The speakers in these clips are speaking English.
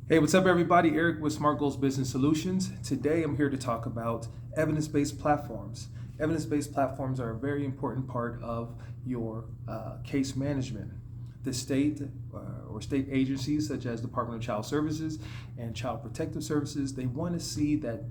Hey, what's up, everybody? Eric with Smart Goals Business Solutions. Today, I'm here to talk about evidence-based platforms. Evidence-based platforms are a very important part of your case management. The state or state agencies, such as Department of Child Services and Child Protective Services, they want to see that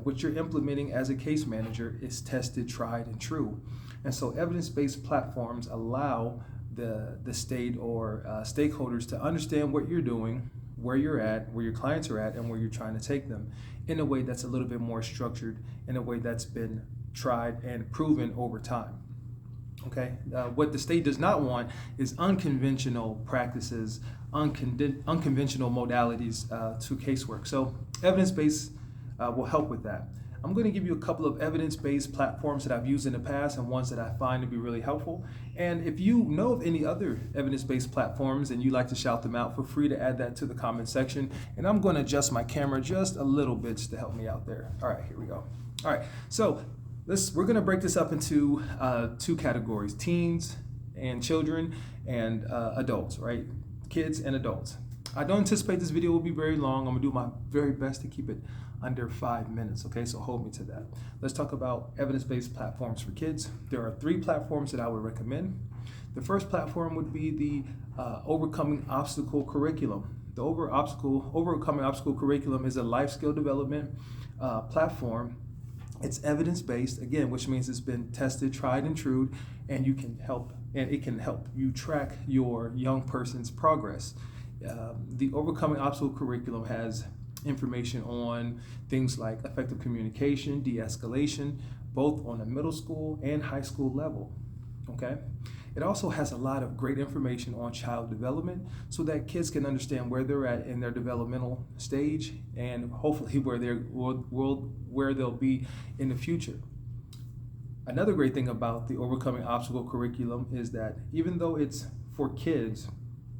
what you're implementing as a case manager is tested, tried, and true. And so, evidence-based platforms allow the state or stakeholders to understand what you're doing, where you're at, where your clients are at, and where you're trying to take them in a way that's a little bit more structured, in a way that's been tried and proven over time. Okay, what the state does not want is unconventional practices, unconventional modalities to casework. So evidence-based will help with that. I'm going to give you a couple of evidence-based platforms that I've used in the past and ones that I find to be really helpful. And if you know of any other evidence-based platforms and you'd like to shout them out, feel free to add that to the comment section. And I'm going to adjust my camera just a little bit to help me out there. All right, here we go. All right, so we're going to break this up into two categories: teens and children and adults, right? Kids and adults. I don't anticipate this video will be very long. I'm going to do my very best to keep it under 5 minutes, okay? So hold me to that. Let's talk about evidence-based platforms for kids. There are 3 platforms that I would recommend. The first platform would be the Overcoming Obstacle Curriculum. The Overcoming Obstacle Curriculum is a life skill development platform. It's evidence-based, again, which means it's been tested, tried, and true, and it can help you track your young person's progress. The Overcoming Obstacle Curriculum has information on things like effective communication, de-escalation, both on a middle school and high school level, okay? It also has a lot of great information on child development so that kids can understand where they're at in their developmental stage and hopefully where they'll be in the future. Another great thing about the Overcoming Obstacle Curriculum is that even though it's for kids,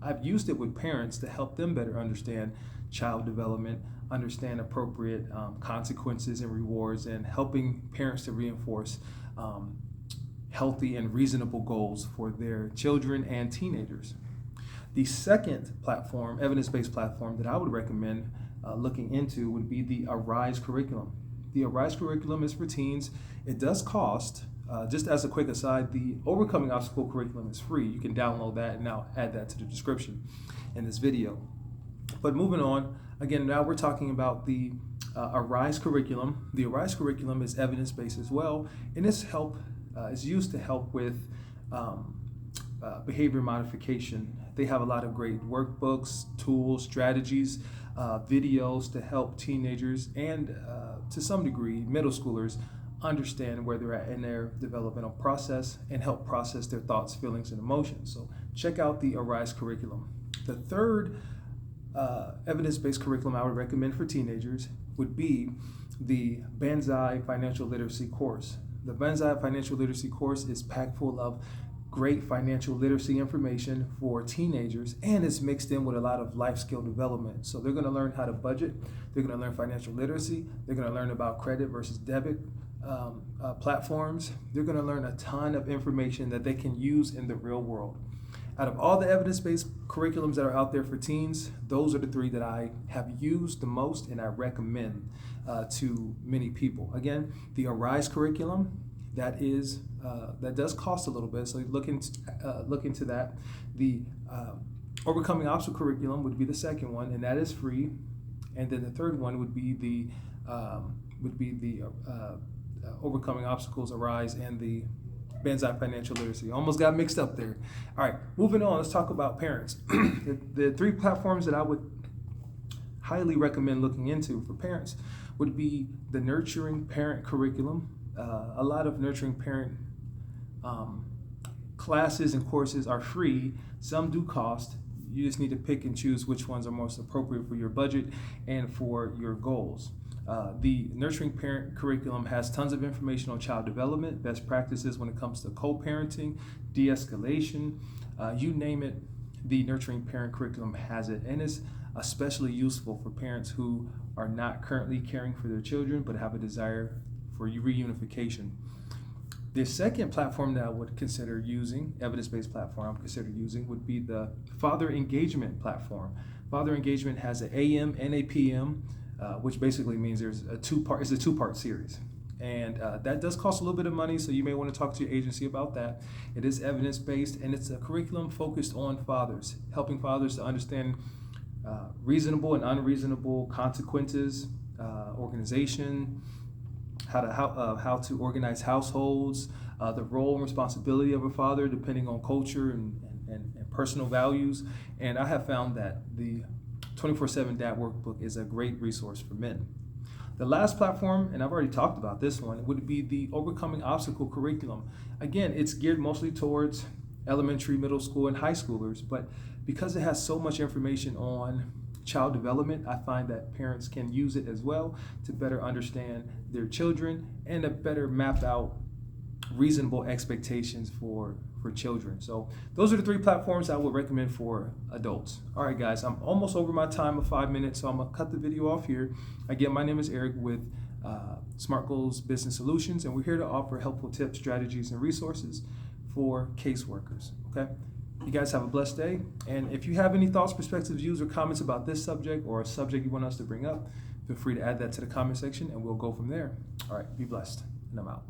I've used it with parents to help them better understand child development, understand appropriate consequences and rewards, and helping parents to reinforce healthy and reasonable goals for their children and teenagers. The second platform, evidence-based platform that I would recommend looking into would be the Arise curriculum. The Arise curriculum is for teens. It does cost. Just as a quick aside, the Overcoming Obstacle curriculum is free. You can download that, and I'll add that to the description in this video. But moving on, again, now we're talking about the Arise curriculum. The Arise curriculum is evidence-based as well, and it's used to help with behavior modification. They have a lot of great workbooks, tools, strategies, videos to help teenagers and to some degree middle schoolers understand where they're at in their developmental process and help process their thoughts, feelings, and emotions. So check out the Arise curriculum. The third evidence-based curriculum I would recommend for teenagers would be the Banzai Financial Literacy course. The Banzai Financial Literacy course is packed full of great financial literacy information for teenagers, and it's mixed in with a lot of life skill development. So they're going to learn how to budget, they're going to learn financial literacy, they're going to learn about credit versus debit platforms. They're going to learn a ton of information that they can use in the real world. Out of all the evidence-based curriculums that are out there for teens, those are the 3 that I have used the most and I recommend to many people. Again, the Arise curriculum, that does cost a little bit, so look into that. The Overcoming Obstacle curriculum would be the second one, and that is free. And then the third one would be the Overcoming Obstacles, Arise, and the Banzai Financial Literacy. Almost got mixed up there. All right, moving on, let's talk about parents. The 3 platforms that I would highly recommend looking into for parents would be the Nurturing Parent curriculum. A lot of Nurturing Parent classes and courses are free. Some do cost. You just need to pick and choose which ones are most appropriate for your budget and for your goals. The Nurturing Parent curriculum has tons of information on child development, best practices when it comes to co-parenting, de-escalation, you name it, the Nurturing Parent curriculum has it, and it's especially useful for parents who are not currently caring for their children but have a desire for reunification. The second platform that I would consider using, evidence-based platform I would consider using, would be the Father Engagement platform. Father Engagement has an AM and a PM, which basically means it's a two-part series. And that does cost a little bit of money, so you may want to talk to your agency about that. It is evidence-based, and it's a curriculum focused on fathers, helping fathers to understand reasonable and unreasonable consequences, organization, how to organize households, the role and responsibility of a father depending on culture and personal values. And I have found that the 24/7 Dad Workbook is a great resource for men. The last platform, and I've already talked about this one, would be the Overcoming Obstacle curriculum. Again, it's geared mostly towards elementary, middle school, and high schoolers, but because it has so much information on child development, I find that parents can use it as well to better understand their children and to better map out reasonable expectations for children. So those are the 3 platforms I would recommend for adults. All right, guys, I'm almost over my time of 5 minutes, so I'm gonna cut the video off here. Again, my name is Eric with Smart Goals Business Solutions, and we're here to offer helpful tips, strategies, and resources for caseworkers, okay? You guys have a blessed day, and if you have any thoughts, perspectives, views, or comments about this subject or a subject you want us to bring up, feel free to add that to the comment section, and we'll go from there. All right, be blessed, and I'm out.